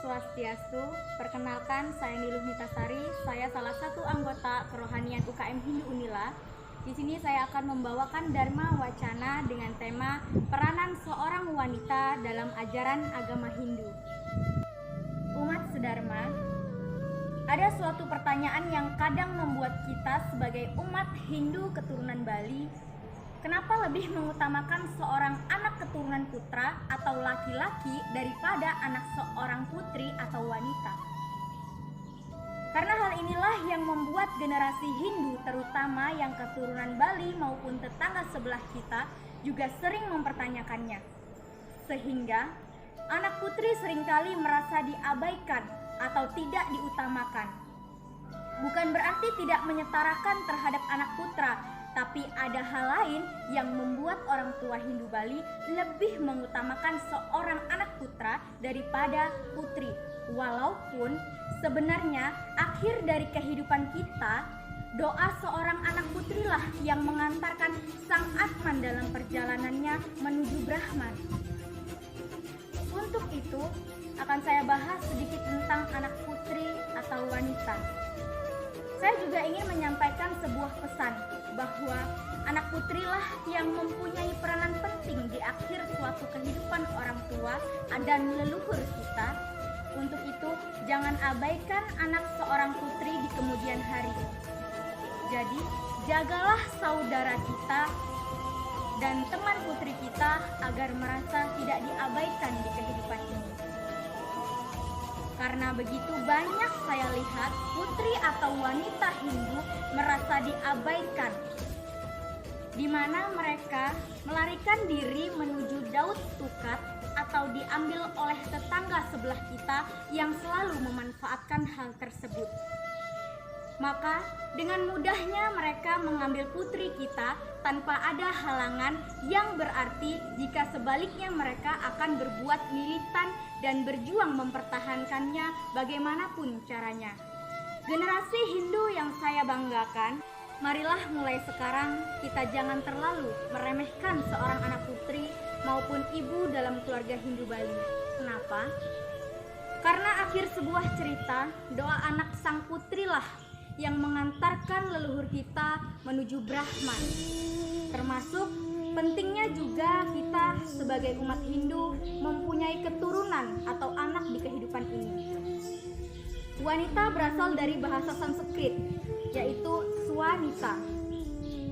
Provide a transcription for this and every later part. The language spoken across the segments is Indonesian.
Swastiastu. Perkenalkan, saya Niluh Nitasari. Saya salah satu anggota kerohanian UKM Hindu Unila. Di sini saya akan membawakan Dharma Wacana dengan tema peranan seorang wanita dalam ajaran agama Hindu. Umat sedharma, ada suatu pertanyaan yang kadang membuat kita sebagai umat Hindu keturunan Bali, kenapa lebih mengutamakan seorang anak keturunan putra atau laki-laki daripada anak seorang putri atau wanita? Karena hal inilah yang membuat generasi Hindu, terutama yang keturunan Bali maupun tetangga sebelah kita, juga sering mempertanyakannya. Sehingga anak putri seringkali merasa diabaikan atau tidak diutamakan. Bukan berarti tidak menyetarakan terhadap anak putra, tapi ada hal lain yang membuat orang tua Hindu Bali lebih mengutamakan seorang anak putra daripada putri. Walaupun sebenarnya akhir dari kehidupan kita, doa seorang anak putrilah yang mengantarkan sang Atman dalam perjalanannya menuju Brahman. Untuk itu, akan saya bahas sedikit tentang anak putri atau wanita. Saya juga ingin menyampaikan sebuah pesan bahwa anak putrilah yang mempunyai peranan penting di akhir suatu kehidupan orang tua dan leluhur kita. Untuk itu, jangan abaikan anak seorang putri di kemudian hari. Jadi, jagalah saudara kita dan teman putri kita agar merasa tidak diabaikan di kehidupan ini. Karena begitu banyak saya lihat putri atau wanita Hindu merasa diabaikan, di mana mereka melarikan diri menuju Daud Tukat atau diambil oleh tetangga sebelah kita yang selalu memanfaatkan hal tersebut. Maka dengan mudahnya mereka mengambil putri kita tanpa ada halangan, yang berarti jika sebaliknya mereka akan berbuat militan dan berjuang mempertahankannya bagaimanapun caranya. Generasi Hindu yang saya banggakan, marilah mulai sekarang kita jangan terlalu meremehkan seorang anak putri maupun ibu dalam keluarga Hindu Bali. Kenapa? Karena akhir sebuah cerita, doa anak sang putrilah yang mengantarkan leluhur kita menuju Brahman. Termasuk pentingnya juga kita sebagai umat Hindu mempunyai keturunan atau anak di kehidupan ini. Wanita berasal dari bahasa Sanskrit, yaitu swanita,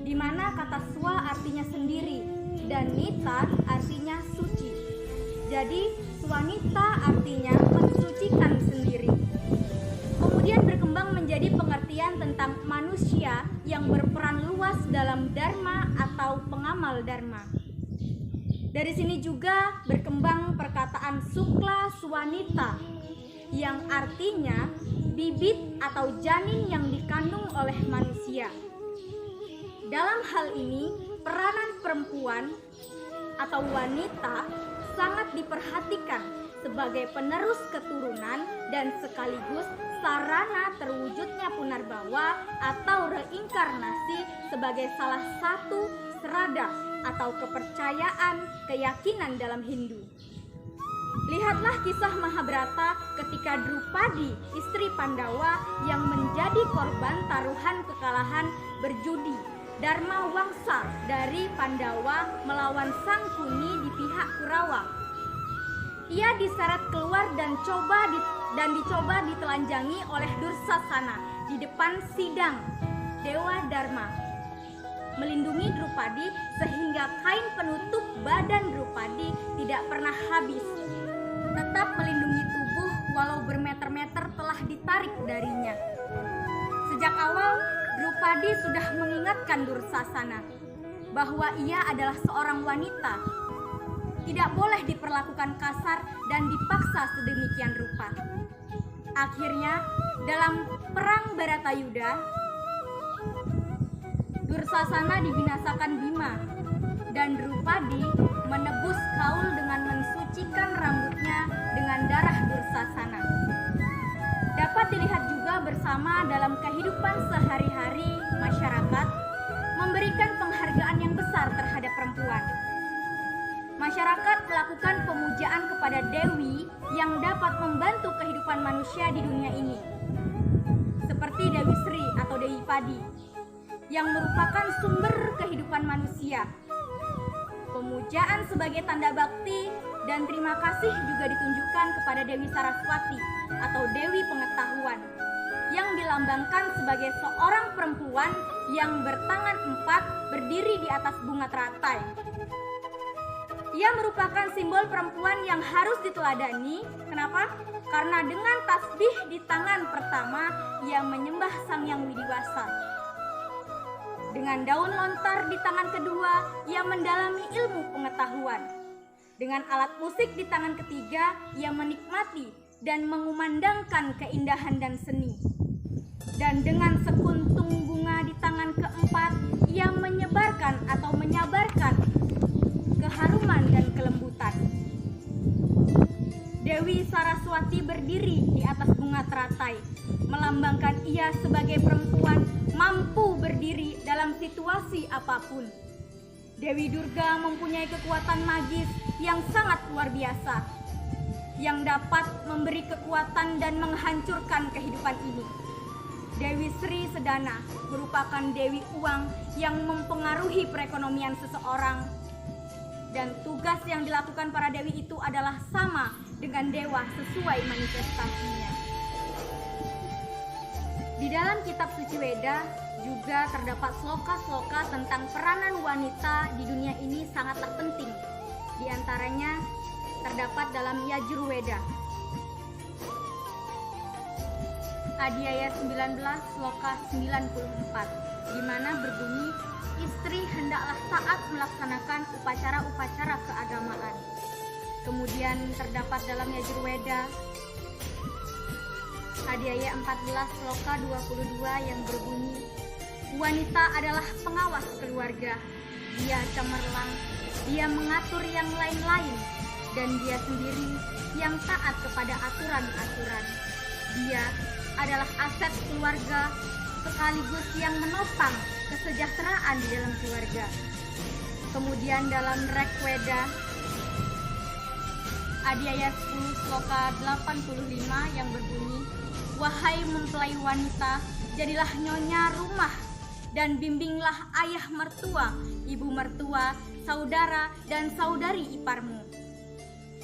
di mana kata swa artinya sendiri dan nita artinya suci. Jadi swanita artinya mensucikan sendiri. Kemudian berkembang menjadi pengertian tentang manusia yang berperan luas dalam dharma atau pengamal dharma. Dari sini juga berkembang perkataan sukla swanita yang artinya bibit atau janin yang dikandung oleh manusia. Dalam hal ini, peranan perempuan atau wanita sangat diperhatikan sebagai penerus keturunan dan sekaligus sarana terwujudnya punarbawa atau reinkarnasi sebagai salah satu serada atau kepercayaan keyakinan dalam Hindu. Lihatlah kisah Mahabharata ketika Drupadi, istri Pandawa yang menjadi korban taruhan kekalahan berjudi Dharma Wangsa dari Pandawa melawan Sang Kuni di pihak Kurawa. Ia diseret keluar dan dicoba ditelanjangi oleh Dursasana di depan sidang Dewa Dharma, melindungi Drupadi sehingga kain penutup badan Drupadi tidak pernah habis, tetap melindungi tubuh walau bermeter-meter telah ditarik darinya. Sejak awal Drupadi sudah mengingatkan Dursasana bahwa ia adalah seorang wanita, tidak boleh diperlakukan kasar dan dipaksa sedemikian rupa. Akhirnya dalam perang Bharatayuda, Dursasana dibinasakan Bima dan Drupadi menebus kaul dengan mensucikan rambutnya dengan darah Dursasana. Dapat dilihat juga bersama dalam kehidupan sehari-hari masyarakat memberikan penghargaan yang besar terhadap perempuan. masyarakat melakukan pemujaan kepada dewi yang dapat membantu kehidupan manusia di dunia ini, seperti Dewi Sri atau Dewi Padi, yang merupakan sumber kehidupan manusia. Pemujaan sebagai tanda bakti dan terima kasih juga ditunjukkan kepada Dewi Saraswati atau Dewi Pengetahuan, yang dilambangkan sebagai seorang perempuan yang bertangan empat berdiri di atas bunga teratai. Ia merupakan simbol perempuan yang harus diteladani. Kenapa? Karena dengan tasbih di tangan pertama, ia menyembah Sang Yang Widiwasa. Dengan daun lontar di tangan kedua, ia mendalami ilmu pengetahuan. Dengan alat musik di tangan ketiga, ia menikmati dan mengumandangkan keindahan dan seni. Dan dengan sekuntung bunga di tangan keempat, ia menyebarkan atau menyabarkan keharuman dan kelembutan. Dewi Saraswati berdiri di atas bunga teratai, melambangkan ia sebagai perempuan mampu berdiri dalam situasi apapun. Dewi Durga mempunyai kekuatan magis yang sangat luar biasa, yang dapat memberi kekuatan dan menghancurkan kehidupan ini. Dewi Sri Sedana merupakan dewi uang yang mempengaruhi perekonomian seseorang, dan tugas yang dilakukan para dewi itu adalah sama dengan dewa sesuai manifestasinya. Di dalam kitab suci Weda juga terdapat sloka-sloka tentang peranan wanita di dunia ini sangatlah penting. Di antaranya terdapat dalam Yajurweda. Adhyaya 19 sloka 94, di mana berbunyi, istri hendaklah taat melaksanakan upacara-upacara keagamaan. Kemudian terdapat dalam Yajurweda Adhyaya 14 sloka 22 yang berbunyi, wanita adalah pengawas keluarga. Dia cemerlang, dia mengatur yang lain-lain, dan dia sendiri yang taat kepada aturan-aturan. Dia adalah aset keluarga sekaligus yang menopang kesejahteraan di dalam keluarga. Kemudian dalam Rigveda Adhyaya 10 sloka 85 yang berbunyi, wahai mempelai wanita, jadilah nyonya rumah dan bimbinglah ayah mertua, ibu mertua, saudara dan saudari iparmu.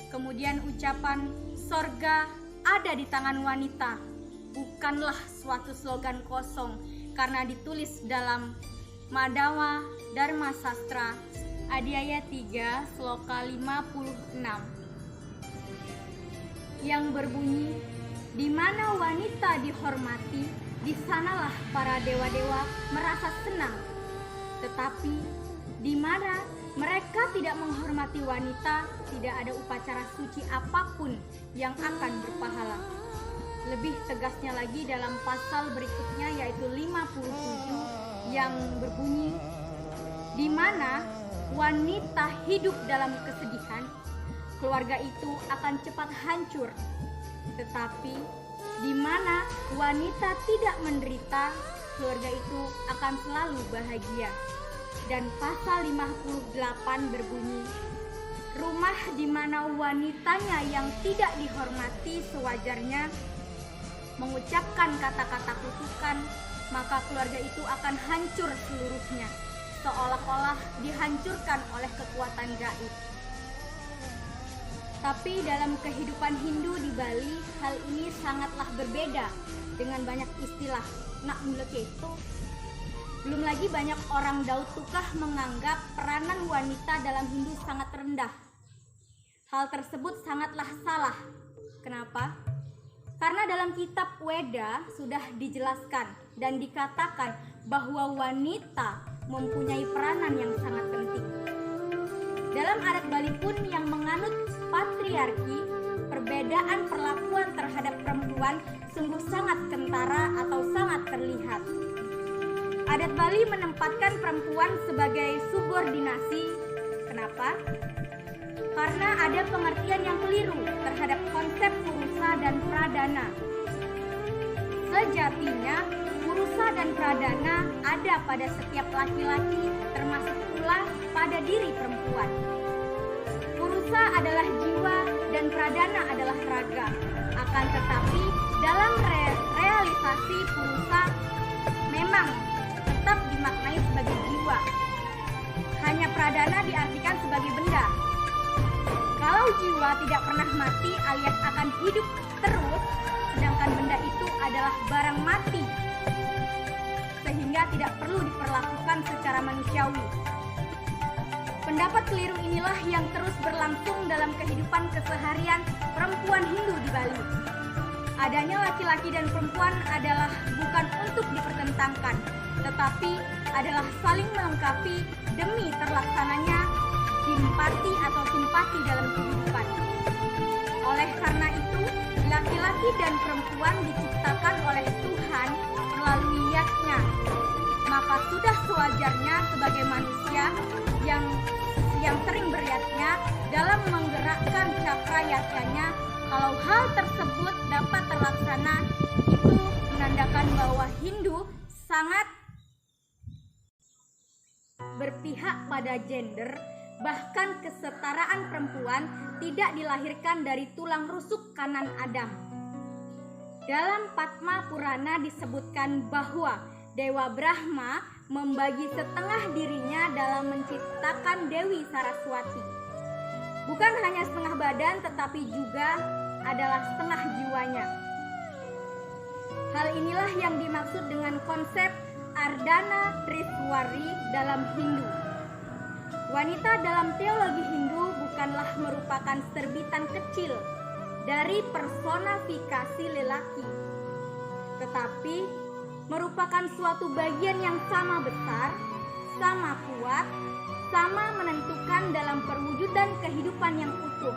Kemudian ucapan sorga ada di tangan wanita bukanlah suatu slogan kosong, karena ditulis dalam Madhawa Dharma Sastra Adhyaya 3 sloka 56 yang berbunyi, di mana wanita dihormati, di sanalah para dewa-dewa merasa senang. Tetapi di mana mereka tidak menghormati wanita, tidak ada upacara suci apapun yang akan berpahala. Lebih tegasnya lagi dalam pasal berikutnya, yaitu 57, yang berbunyi, di mana wanita hidup dalam kesedihan, keluarga itu akan cepat hancur. Tetapi di mana wanita tidak menderita, keluarga itu akan selalu bahagia. Dan pasal 58 berbunyi, rumah di mana wanitanya yang tidak dihormati sewajarnya mengucapkan kata-kata kutukan, maka keluarga itu akan hancur seluruhnya, seolah-olah dihancurkan oleh kekuatan gaib. Tapi dalam kehidupan Hindu di Bali, hal ini sangatlah berbeda dengan banyak istilah nak muleketo. Belum lagi banyak orang Daud Tukah menganggap peranan wanita dalam Hindu sangat rendah. Hal tersebut sangatlah salah. Kenapa? Karena dalam kitab Weda sudah dijelaskan dan dikatakan bahwa wanita mempunyai peranan yang sangat penting. Dalam adat Bali pun yang menganut patriarki, perbedaan perlakuan terhadap perempuan sungguh sangat kentara atau sangat terlihat. Adat Bali menempatkan perempuan sebagai subordinasi. Kenapa? Karena ada pengertian yang keliru terhadap konsep purusa dan pradana. Sejatinya, purusa dan pradana ada pada setiap laki-laki, termasuk pula pada diri perempuan. purusa adalah jiwa dan pradana adalah raga. Akan tetapi dalam realisasi purusa memang tetap dimaknai sebagai jiwa. Hanya pradana diartikan sebagai benda. Kalau jiwa tidak pernah mati alias akan hidup terus, sedangkan benda itu adalah barang mati, sehingga tidak perlu diperlakukan secara manusiawi. Pendapat keliru inilah yang terus berlangsung dalam kehidupan keseharian perempuan Hindu di Bali. Adanya laki-laki dan perempuan adalah bukan untuk dipertentangkan, tetapi adalah saling melengkapi demi terlaksananya simpati atau simpati dalam kehidupan. Oleh karena itu, laki-laki dan perempuan diciptakan oleh Tuhan melalui yatnya. Maka sudah sewajarnya sebagai manusia yang sering beryatnya dalam menggerakkan cakra yatnya, kalau hal tersebut dapat terlaksana, itu menandakan bahwa Hindu sangat berpihak pada gender. Bahkan kesetaraan perempuan tidak dilahirkan dari tulang rusuk kanan Adam. Dalam Padma Purana disebutkan bahwa Dewa Brahma membagi setengah dirinya dalam menciptakan Dewi Saraswati. Bukan hanya setengah badan, tetapi juga adalah setengah jiwanya. Hal inilah yang dimaksud dengan konsep Ardhana Riswari dalam Hindu. Wanita dalam teologi Hindu bukanlah merupakan serbitan kecil dari personifikasi lelaki, tetapi merupakan suatu bagian yang sama besar, sama kuat, sama menentukan dalam perwujudan kehidupan yang utuh.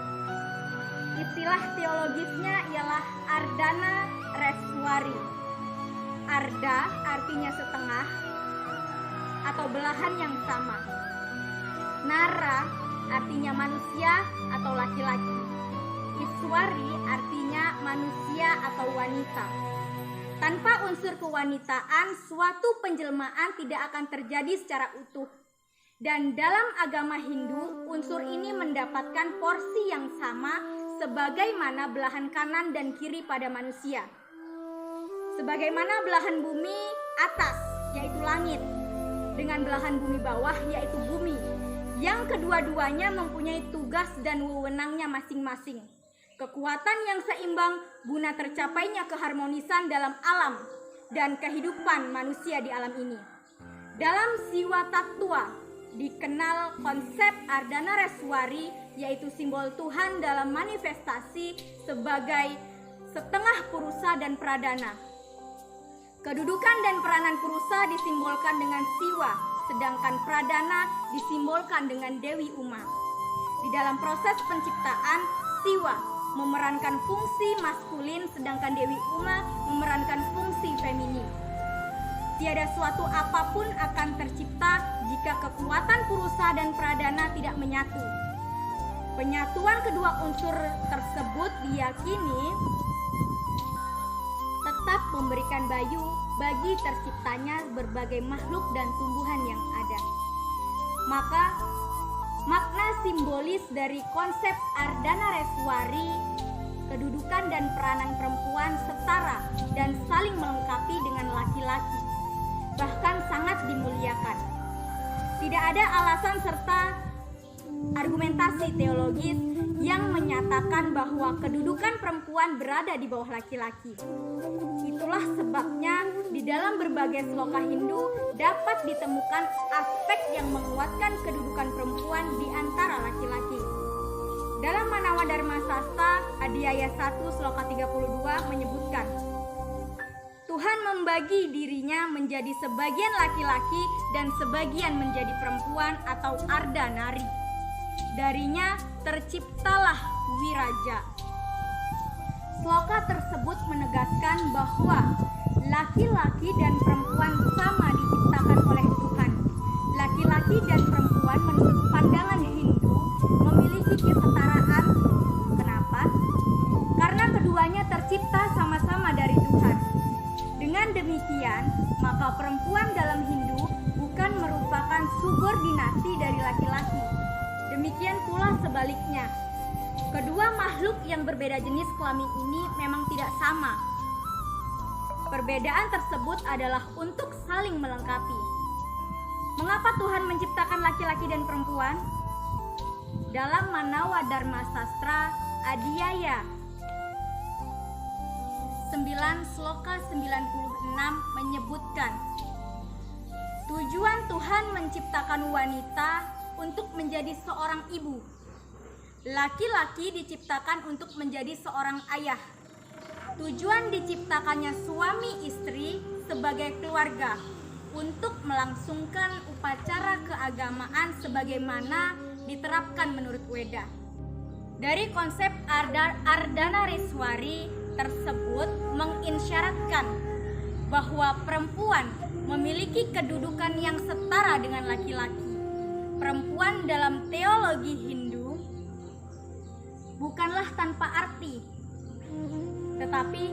Istilah teologisnya ialah Ardhana Reswari. Arda artinya setengah atau belahan yang sama. Nara artinya manusia atau laki-laki. Iswari artinya manusia atau wanita. Tanpa unsur kewanitaan, suatu penjelmaan tidak akan terjadi secara utuh. Dan dalam agama Hindu, unsur ini mendapatkan porsi yang sama sebagaimana belahan kanan dan kiri pada manusia. Sebagaimana belahan bumi atas, yaitu langit, dengan belahan bumi bawah, yaitu bumi, yang kedua-duanya mempunyai tugas dan wewenangnya masing-masing. Kekuatan yang seimbang guna tercapainya keharmonisan dalam alam dan kehidupan manusia di alam ini. Dalam Siwa Tattwa dikenal konsep Ardhana Reswari, yaitu simbol Tuhan dalam manifestasi sebagai setengah purusa dan pradana. Kedudukan dan peranan purusa disimbolkan dengan Siwa, sedangkan pradana disimbolkan dengan Dewi Uma. Di dalam proses penciptaan, Siwa memerankan fungsi maskulin, sedangkan Dewi Uma memerankan fungsi feminin. Tiada suatu apapun akan tercipta jika kekuatan purusa dan pradana tidak menyatu. Penyatuan kedua unsur tersebut diyakini tetap memberikan bayu bagi terciptanya berbagai makhluk dan tumbuhan yang ada. Maka makna simbolis dari konsep Ardhana Reswari, kedudukan dan peranan perempuan setara dan saling melengkapi dengan laki-laki, bahkan sangat dimuliakan. Tidak ada alasan serta argumentasi teologis yang menyatakan bahwa kedudukan perempuan berada di bawah laki-laki. Itulah sebabnya di dalam berbagai sloka Hindu dapat ditemukan aspek yang menguatkan kedudukan perempuan di antara laki-laki. Dalam Manawa Dharma Sastra Adhyaya 1 sloka 32 menyebutkan, Tuhan membagi dirinya menjadi sebagian laki-laki dan sebagian menjadi perempuan atau Arda Nari. Darinya terciptalah Wiraja. Sloka tersebut menegaskan bahwa laki-laki dan perempuan sama diciptakan oleh Tuhan. Laki-laki dan perempuan menurut pandangan Hindu memiliki kesetaraan. Kenapa? Karena keduanya tercipta sama-sama dari Tuhan. Dengan demikian, maka perempuan dalam Hindu bukan merupakan subordinasi dari laki-laki. Demikian pula sebaliknya. Kedua makhluk yang berbeda jenis kelamin ini memang tidak sama. Perbedaan tersebut adalah untuk saling melengkapi. Mengapa Tuhan menciptakan laki-laki dan perempuan? Dalam Manawa Dharma Sastra Adhyaya 9 Sloka 96 menyebutkan, tujuan Tuhan menciptakan wanita untuk menjadi seorang ibu. Laki-laki diciptakan untuk menjadi seorang ayah. Tujuan diciptakannya suami istri sebagai keluarga untuk melangsungkan upacara keagamaan sebagaimana diterapkan menurut Weda. Dari konsep Ardhanariswari tersebut mengisyaratkan bahwa perempuan memiliki kedudukan yang setara dengan laki-laki. Perempuan dalam teologi Hindu bukanlah tanpa arti, tetapi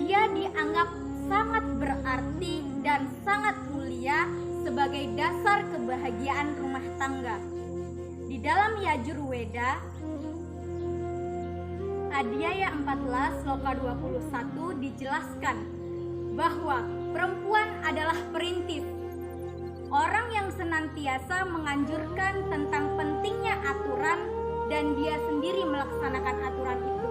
dia dianggap sangat berarti dan sangat mulia sebagai dasar kebahagiaan rumah tangga. Di dalam Yajurveda Adhyaya 14 Sloka 21 dijelaskan bahwa perempuan adalah perintis, orang yang senantiasa menganjurkan tentang pentingnya aturan dan dia sendiri melaksanakan aturan itu.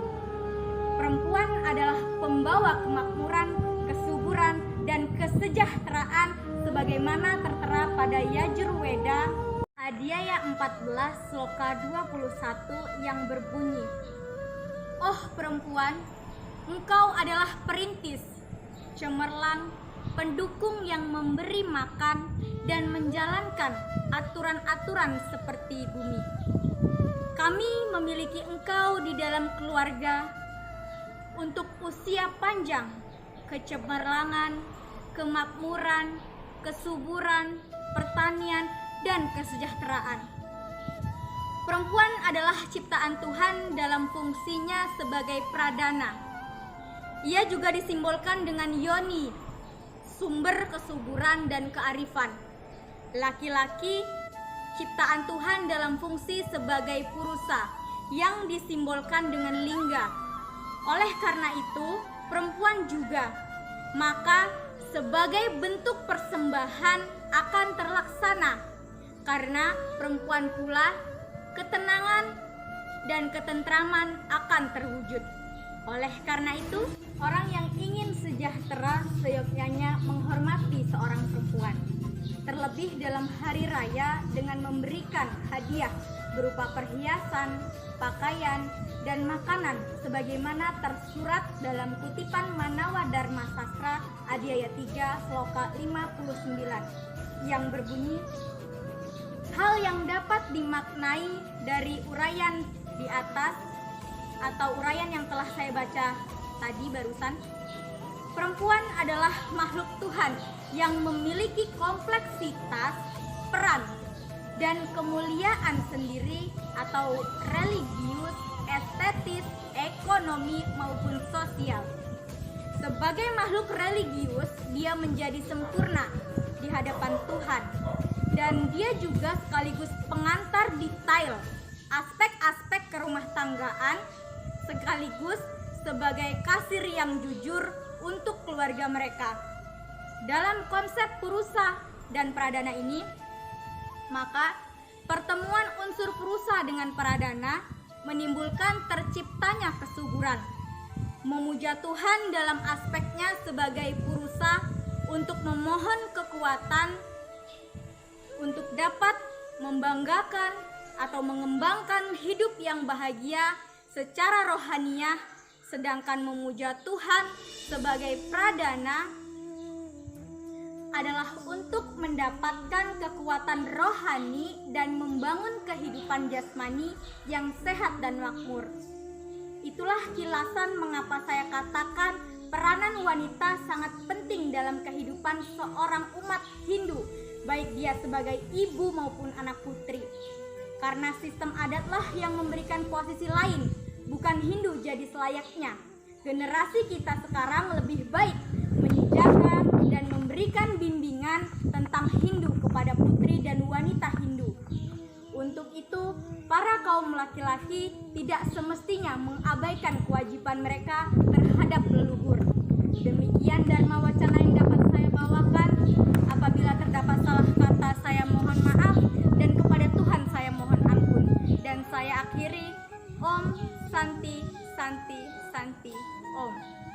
Perempuan adalah pembawa kemakmuran, kesuburan, dan kesejahteraan sebagaimana tertera pada Yajurveda Adhyaya 14 Sloka 21 yang berbunyi, "Oh perempuan, engkau adalah perintis, cemerlang, pendukung yang memberi makan dan menjalankan aturan-aturan seperti bumi. Kami memiliki engkau di dalam keluarga untuk usia panjang, kecemerlangan, kemakmuran, kesuburan, pertanian, dan kesejahteraan." Perempuan adalah ciptaan Tuhan dalam fungsinya sebagai pradana. Ia juga disimbolkan dengan yoni, sumber kesuburan dan kearifan. Laki-laki, ciptaan Tuhan dalam fungsi sebagai purusa yang disimbolkan dengan lingga. Oleh karena itu, perempuan juga, maka sebagai bentuk persembahan akan terlaksana, karena perempuan pula ketenangan dan ketentraman akan terwujud. Oleh karena itu, orang yang ingin sejahtera seyogyanya menghormati seorang perempuan, terlebih dalam hari raya dengan memberikan hadiah berupa perhiasan, pakaian, dan makanan sebagaimana tersurat dalam kutipan Manawa Dharma Sastra Adhyaya 3 Sloka 59 yang berbunyi, hal yang dapat dimaknai dari uraian di atas atau uraian yang telah saya baca tadi barusan, perempuan adalah makhluk Tuhan yang memiliki kompleksitas, peran, dan kemuliaan sendiri atau religius, estetis, ekonomi, maupun sosial. Sebagai makhluk religius, dia menjadi sempurna di hadapan Tuhan. Dan dia juga sekaligus pengantar detail aspek-aspek kerumah tanggaan, sekaligus sebagai kasir yang jujur untuk keluarga mereka. Dalam konsep purusa dan pradana ini, maka pertemuan unsur purusa dengan pradana menimbulkan terciptanya kesuburan. Memuja Tuhan dalam aspeknya sebagai purusa untuk memohon kekuatan untuk dapat membanggakan atau mengembangkan hidup yang bahagia secara rohaniah, sedangkan memuja Tuhan sebagai pradana adalah untuk mendapatkan kekuatan rohani dan membangun kehidupan jasmani yang sehat dan makmur. Itulah kilasan mengapa saya katakan peranan wanita sangat penting dalam kehidupan seorang umat Hindu, baik dia sebagai ibu maupun anak putri. Karena sistem adatlah yang memberikan posisi lain, bukan Hindu jadi selayaknya. Generasi kita sekarang lebih baik menjaga dan memberikan bimbingan tentang Hindu kepada putri dan wanita Hindu. Untuk itu, para kaum laki-laki tidak semestinya mengabaikan kewajiban mereka terhadap leluhur. Demikian dharma wacana yang dapat saya bawakan. Apabila terdapat salah kata, saya mohon maaf, dan kepada Tuhan saya mohon ampun. Dan saya akhiri, Om Santi Santi Santi Om.